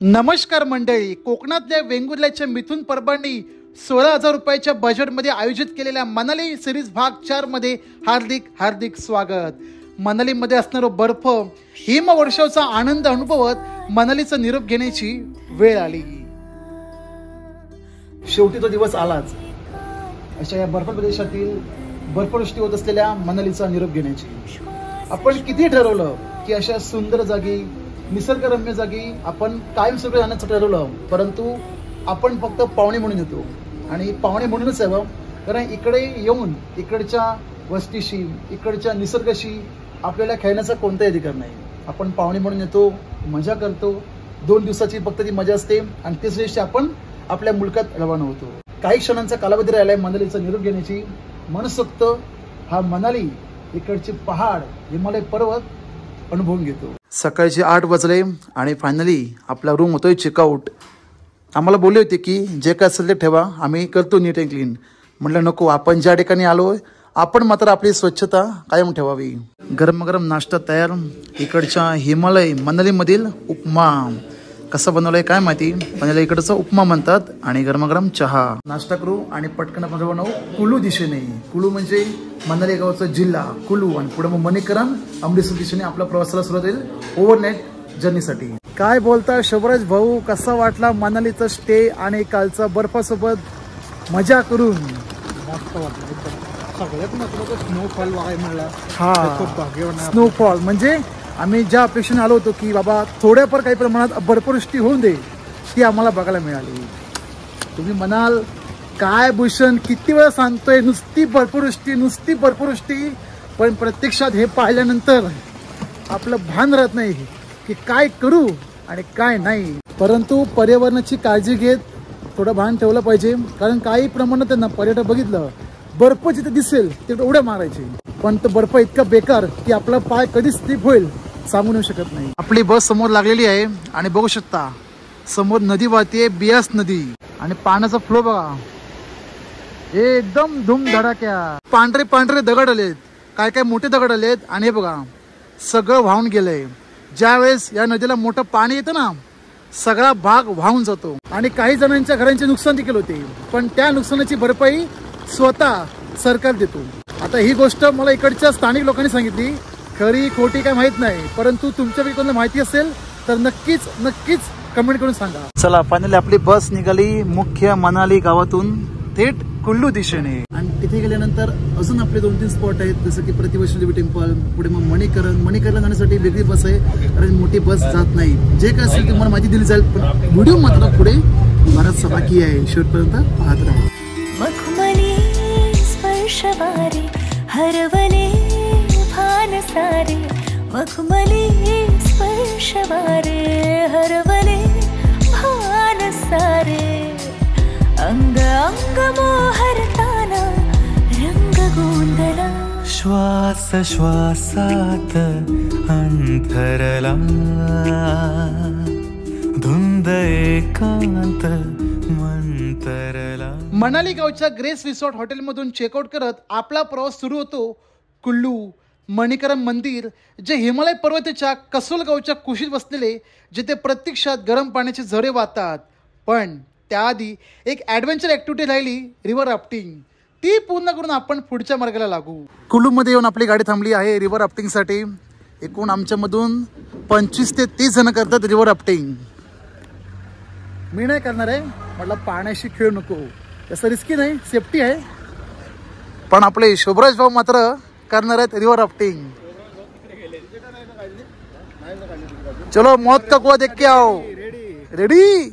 नमस्कार मंडळी, कोकणातल्या वेंगुर्ल्याच्या मिथुन परबांनी 16,000 रुपयाच्या बजेटमध्ये आयोजित केलेल्या मनाली सिरीज भाग 4 मध्ये हार्दिक हार्दिक स्वागत। मनालीमध्ये असणारा बर्फ हिमवर्षाचा आनंद अनुभवत मनालीचा निरोप घेण्याची वेळ आली। शेवटी तो दिवस आलाच। अशा या बर्फ प्रदेशातील बर्फवृष्टी होत असलेल्या मनालीचा निरोप घेण्याची आपण किती ठरवलं की अशा सुंदर जागी निसर्गरम्य जागी आपण कायमस्वरूपी जाण्याचं ठरवलं, परंतु आपण फक्त पाहुणे म्हणून येतो आणि पाहुणे म्हणूनच यावं, कारण इकडे येऊन इकडच्या वस्तीशी इकडच्या निसर्गाशी आपल्याला खेळण्याचा कोणताही अधिकार नाही। आपण पाहुणे म्हणून येतो, मजा करतो, 2 दिवसाची फक्त ती मजा असते आणि तिसऱ्या दिवशी आपण आपल्या मुलकात रवाना होतो। काही क्षणांचा कालावधी राहिलाय मनालीचा निरोप घेण्याची। मनसोक्त हा मनाली, इकडचे पहाड, हिमालय पर्वत अनुभवून घेतो। सकाळचे 8 वाजले आणि फायनली आपला रूम होतोय चेकआउट। आम्हाला बोलले होते की जे काय असेल ते ठेवा, आम्ही करतो नीट अँड क्लीन। म्हटलं नको, आपण ज्या ठिकाणी आलोय आपण मात्र आपली स्वच्छता कायम ठेवावी। गरम गरम नाश्ता तयार। इकडच्या हिमालय मनालीमधील उपमा कसा बनवलाय काय माहिती, पण याला इकडचा उपमा म्हणतात आणि गरमागरम चहा। नाश्ता करू आणि पटकन आपण बनवू कुलू दिशेने। कुलू म्हणजे मनाली गावचा जिल्हा कुलू, आणि पुढे मग मणिकरण अमृतसर दिशेने आपला प्रवासाला सुरुवात होईल ओव्हरनाईट जर्नीसाठी। काय बोलता शबराज भाऊ, कसा वाटला मनालीचा स्टे आणि कालचा बर्फासोबत मजा करून? मस्त वाटलं, सगळ्यात महत्त्वाचं स्नोफॉल बघायला मिळाला। हा, स्नोफॉल म्हणजे आम्ही ज्या अपेक्षेने आलो होतो की बाबा थोड्याफार काही प्रमाणात बर्फवृष्टी होऊन दे, ती आम्हाला बघायला मिळाली। तुम्ही म्हणाल काय भूषण, किती वेळा सांगतोय नुसती बर्फवृष्टी, पण प्रत्यक्षात हे पाहिल्यानंतर आपलं भान राहत नाही की काय करू आणि काय नाही। परंतु पर्यावरणाची काळजी घेत थोडं भान ठेवलं पाहिजे, कारण काही प्रमाणात त्यांना पर्यटक बघितलं बर्फ जिथे दिसेल तिथे उड्या मारायचे, पण तो बर्फ इतका बेकार की आपला पाय कधी स्लिप होईल सांगू नाही शकत नाही। आपली बस समोर लागलेली आहे आणि बघू शकता समोर नदी वाहते, बियास नदी, आणि पाण्याचा फ्लो बघा एकदम धूम धडाक्या। पांढरे पांढरे दगड आलेत, काय काय मोठे दगड आलेत, आणि हे बघा सगळं वाहून गेलंय। ज्यावेळेस या नदीला मोठं पाणी येतं ना, सगळा भाग वाहून जातो आणि काही जणांच्या घरांचे नुकसान देखील होते, पण त्या नुकसानाची भरपाई स्वतः सरकार देतो। आता ही गोष्ट मला इकडच्या स्थानिक लोकांनी सांगितली, खरी खोटी काय माहित नाही, परंतु तुमच्यापैकी कोणाला माहिती असेल तर नक्कीच कमेंट करून सांगा। चला, फायनली आपली बस निघाली मुख्य मनाली गावातून थेट कुल्लू दिशेने, आणि तिथे गेल्यानंतर अजून आपले 2-3 स्पॉट आहेत, जसं की प्रतिवैष्णो देवी टेम्पल, पुढे मग मणिकरण जाण्यासाठी वेगळी बस आहे, कारण मोठी बस जात नाही। जे काय असेल तुम्हाला माहिती दिली जाईल, पण व्हिडिओ मात्र पुढे बराचसा बाकी आहे, शेवटपर्यंत पाहत राहा। स्पर्शवारे हरवले भान सारे, मखमली स्पर्शवारे हरवले भान सारे, अंग अंग मोहरताना रंग गोंधला, श्वास श्वासात अंतरला, धुंद एकांत मंतरला। मनाली गावच्या ग्रेस रिसॉर्ट हॉटेलमधून चेकआउट करत आपला प्रवास सुरू होतो कुल्लू मणिकरण मंदिर, जे हिमालय पर्वताच्या कसोल गावच्या कुशीत बसलेले, जिथे प्रत्यक्षात गरम पाण्याचे झरे वाहतात। पण त्याआधी एक ॲडव्हेंचर ॲक्टिव्हिटी राहिली, रिव्हर राफ्टिंग। ती पूर्ण करून आपण पुढच्या मार्गाला लागू। कुल्लूमध्ये येऊन आपली गाडी थांबली आहे रिव्हर राफ्टिंगसाठी। एकूण आमच्यामधून 25 ते 30 जण करतात रिव्हर राफ्टिंग। मी नाही करणार आहे, म्हटलं पाण्याशी खेळ नको, तसं रिस्की नाही, सेफ्टी आहे, पण आपले शोभराज भाऊ मात्र करणार आहेत रिव्हर राफ्टिंग। चलो मौत का कुआं देख के आओ। रेडी?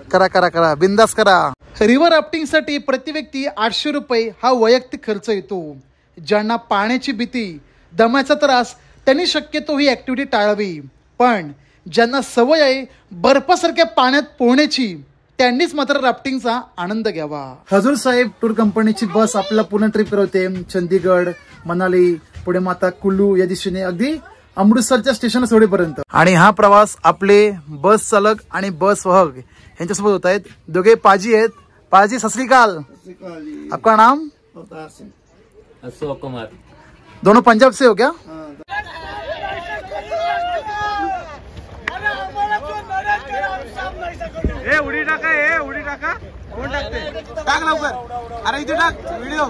करा बिंदास करा। रिव्हर राफ्टिंग साठी प्रति व्यक्ती 800 रुपये हा वैयक्तिक खर्च येतो। ज्यांना पाण्याची भीती, दमाचा त्रास, त्यांनी शक्यतो ही ऍक्टिव्हिटी टाळावी, पण ज्यांना सवय आहे बर्फासारख्या पाण्यात पोहण्याची, त्यांनीच मात्र राफ्टिंगचा आनंद घ्यावा। हजूर साहेब टूर कंपनीची बस आपल्याला पूर्ण ट्रिप करवते, चंदीगड, मनाली, पुढे माता कुल्लू या दिशेने अगदी अमृतसरच्या स्टेशनला सोडेपर्यंत। आणि हा प्रवास आपले बस चालक आणि बस वाहक यांच्यासोबत होत आहेत। दोघे पाजी आहेत। पाजी सत श्री अकाल। आपका नाम? अशोक कुमार। दोनों पंजाब से हो क्या? उडी टाका कोण टाकते टाक लवकर अरे इथे टाक व्हिडिओ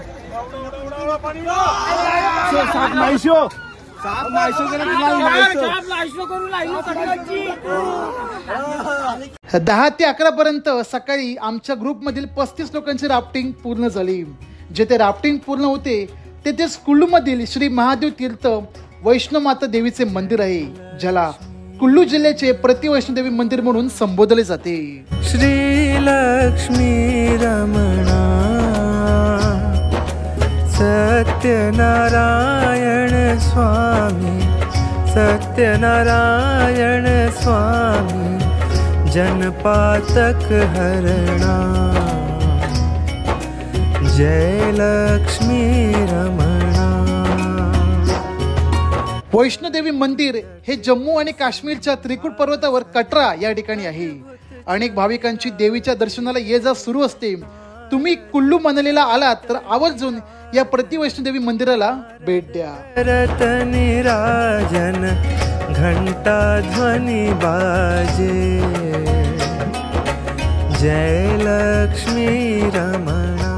साप नाहीशो केलं 10 ते 11 पर्यंत सकाळी आमच्या ग्रुपमधील 35 लोकांची राफ्टिंग पूर्ण झाली. जेथे राफ्टिंग पूर्ण होते तेथेच कुल्लू मधील श्री महादेव तीर्थ वैष्णोमाता देवीचे मंदिर आहे, ज्याला कुल्लू जिल्ह्याचे प्रतिवैष्णोदेवी मंदिर म्हणून संबोधले जाते. श्री लक्ष्मी रमणा सत्यनारायण स्वामी सत्यनारायण स्वामी जनपातक हरणा जय लक्ष्मी रमणा. वैष्णोदेवी मंदिर हे जम्मू आणि काश्मीरच्या त्रिकुट पर्वतावर कटरा या ठिकाणी आहे. अनेक भाविकांची देवीच्या दर्शनाला ये जा सुरू असते. तुम्ही कुल्लू मनालीला आलात तर आवर्जून या प्रतिवैष्णोदेवी मंदिराला भेट द्या. रतनिराजन घंटा ध्वनी बाजे जय लक्ष्मी रमणा.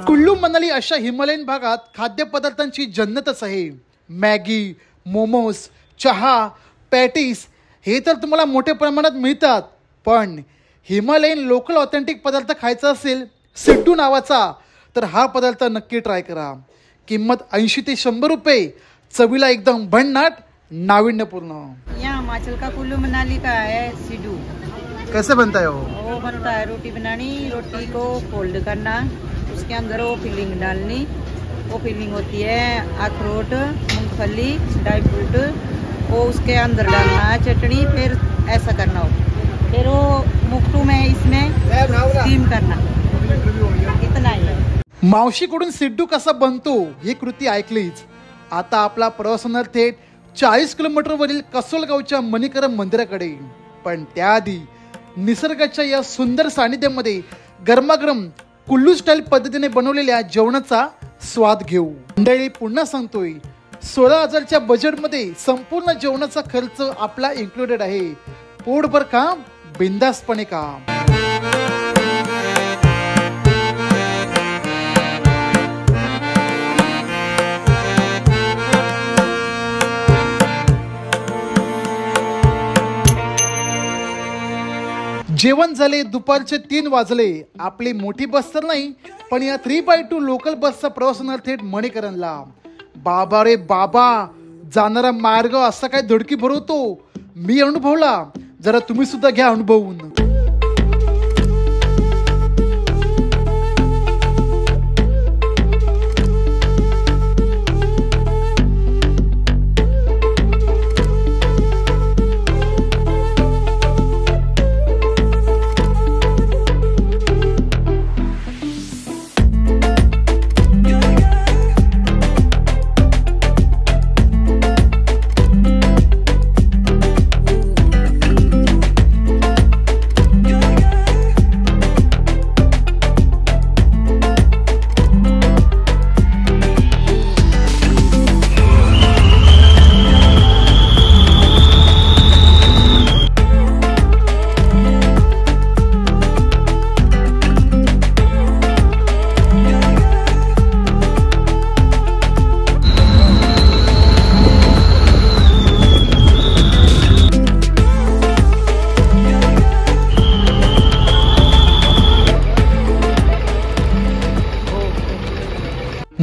कुल्लू मनाली अशा हिमालयन भागात खाद्यपदार्थांची जन्नतच आहे. मॅगी, मोमोज, चहा, पॅटीस हे तर तुम्हाला मोठ्या प्रमाणात मिळतात, पण हिमालयन लोकल ऑथेंटिक पदार्थ खायचा असेल सिड्डू नावाचा तर हा पदार्थ नक्की ट्राय करा. किंमत 80 ते 100 रुपये, चवीला एकदम भन्नाट, नाविन्यपूर्ण. यहाँ हिमाचल का कुल्लू मनाली का है सिड्डू. कैसे बनता है वो बनता है रोटी बनानी, रोटी को फोल्ड करना, उसके अंदर वो फिलिंग डालनी. वो फिलिंग होती है अखरोट, मूंगफली, ड्राई फ्रूट, वो उसके अंदर डालना है चटनी, फिर ऐसा करना हो, फिर वो मुक्टू में इसमें स्टीम करना. इतना ही. मावशीकडून सिड्डू कसा बनतो ही कृती ऐकलीच. आता आपला प्रवास होणार थेट 40 किलोमीटरवरील कसोलगावच्या मणिकरण मंदिराकडे. पण त्याआधी निसर्गाच्या या सुंदर सानिध्यामध्ये गरमागरम कुल्लू स्टाईल पद्धतीने बनवलेल्या जेवणाचा स्वाद घेऊ. मंडळी पुन्हा सांगतोय, 16,000च्या बजेटमध्ये संपूर्ण जेवणाचा खर्च आपला इन्क्लुडेड आहे. पोटभर का, बिंदासपणे का. जेवण झाले, दुपारचे 3 वाजले. आपली मोठी बस तर नाही, पण या 3x2 लोकल बसचा प्रवास होणार थेट मणिकरणला. बाबा रे बाबा, जाणारा मार्ग असा काय धडकी भरवतो मी अनुभवला. जरा तुम्ही सुद्धा घ्या अनुभवून.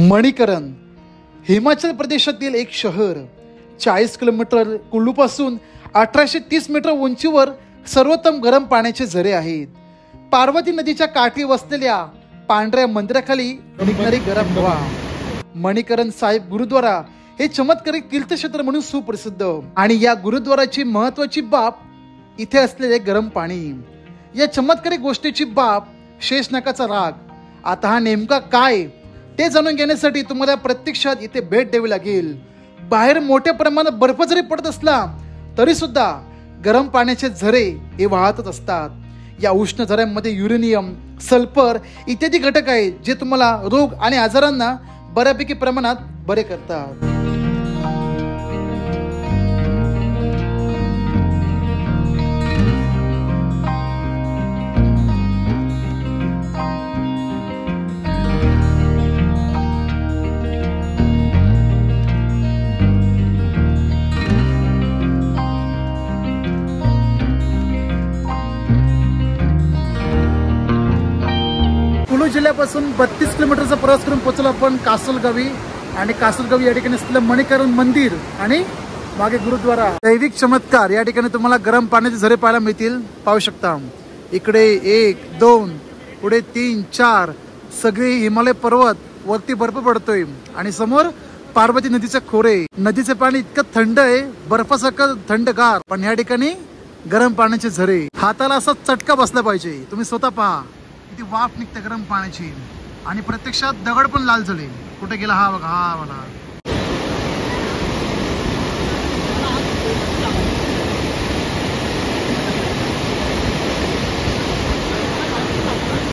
मणिकरण हिमाचल प्रदेशातील एक शहर. 40 किलोमीटर कुल्लूपासून 1830 मीटर उंचीवर सर्वोत्तम गरम पाण्याचे झरे आहेत. पार्वती नदीच्या काठी वसलेल्या पांढऱ्या मंदिराखाली निघणारी गरम हवा. मणिकरण साहिब गुरुद्वारा हे चमत्कारिक तीर्थक्षेत्र म्हणून सुप्रसिद्ध. आणि या गुरुद्वाराची महत्वाची बाब इथे असलेले गरम पाणी. या चमत्कारिक गोष्टीची बाब शेषनागाचा राग. आता हा नेमका काय ते जाणून घेण्यासाठी तुम्हाला प्रत्यक्षात इथे भेट द्यावी लागेल. बाहेर मोठ्या प्रमाणात बर्फ जरी पडत असला तरी सुद्धा गरम पाण्याचे झरे हे वाहतच असतात. या उष्ण झऱ्यांमध्ये युरेनियम, सल्फर इत्यादी घटक आहेत जे तुम्हाला रोग आणि आजारांना बऱ्यापैकी प्रमाणात बरे करतात. जिल्ह्यापासून 32 किलोमीटरचा प्रवास करून पोहोचलो आपण कासलगावी. आणि कासलगावी या ठिकाणी असलेलं मणिकरण मंदिर आणि मागे गुरुद्वारा. दैविक चमत्कार या ठिकाणी तुम्हाला गरम पाण्याचे झरे पाहायला मिळतील. पाहू शकता इकडे 1 2 पुढे 3 4 सगळे हिमालय पर्वत, वरती बर्फ पडतोय आणि समोर पार्वती नदीचे खोरे. नदीचे पाणी इतकं थंड आहे, बर्फासारखं थंडगार, पण या ठिकाणी गरम पाण्याचे झरे. हाताला असा चटका बसला पाहिजे. तुम्ही स्वतः पहा किती वाफ निघते गरम पाण्याची आणि प्रत्यक्षात दगड पण लाल झाले. कुठे गेला हा बघा, हा बघा.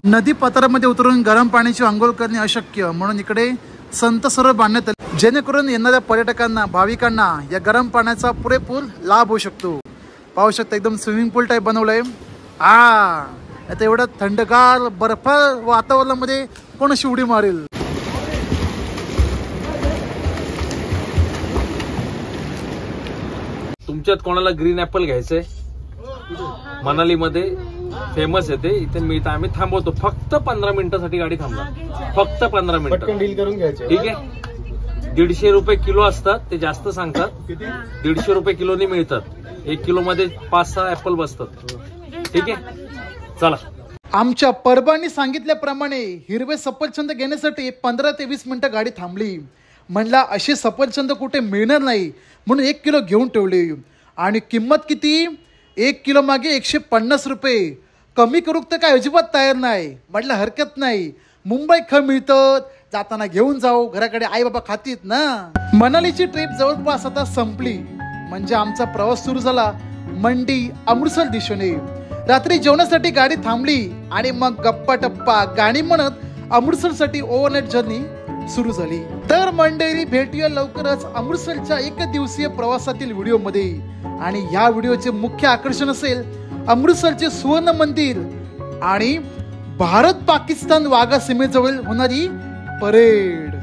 नदी पात्रामध्ये उतरून गरम पाण्याची आंघोळ करणे अशक्य, म्हणून इकडे संत सरोवर बांधण्यात आले, जेणेकरून येणाऱ्या पर्यटकांना, भाविकांना या गरम पाण्याचा पुरेपूर लाभ होऊ शकतो. पाहू शकता एकदम स्विमिंग पूल टाईप बनवलंय. आता एवढं थंडगार बर्फ वातावरणामध्ये कोण अशी उडी मारेल. तुमच्यात कोणाला ग्रीन ऍपल घ्यायचंय? मनालीमध्ये फेमस आहे ते. इथे मिळतं. आम्ही थांबवतो फक्त 15 मिनिटासाठी गाडी थांबणार. फक्त 15 मिनिटं डील करून घ्यायचे. ठीक आहे. 150 रुपये किलो असतात, ते जास्त सांगतात. 150 रुपये किलोनी मिळतात. 1 किलो मध्ये 5-6 ऍपल बसतात. ठीक आहे, चला. आमच्या परबांनी सांगितल्याप्रमाणे हिरवे सफरचंद घेण्यासाठी 15 ते 20 मिनिटं गाडी थांबली. म्हणला असे सफरचंद कुठे मिळणार नाही, म्हणून 1 किलो घेऊन ठेवले. आणि किंमत किती? 1 किलो मागे 150 रुपये. कमी करू तर काय अजिबात तयार नाही. म्हटलं हरकत नाही, मुंबई मिळतं, जाताना घेऊन जाऊ, घराकडे आई बाबा खातीत ना. मनालीची ट्रिप जवळपास आता संपली. म्हणजे आमचा प्रवास सुरू झाला मंडी अमृतसर दिशेने. रात्री जेवणासाठी गाडी थांबली आणि मग गप्पा टप्पा गाणी म्हणत अमृतसरसाठी ओव्हरनाईट जर्नी सुरू झाली. तर मंडळी, भेटूया लवकरच अमृतसरच्या 1 दिवसीय प्रवासातील व्हिडिओमध्ये. आणि ह्या व्हिडिओचे मुख्य आकर्षण असेल अमृतसरचे सुवर्ण मंदिर आणि भारत पाकिस्तान वाघा सीमेजवळ होणारी परेड.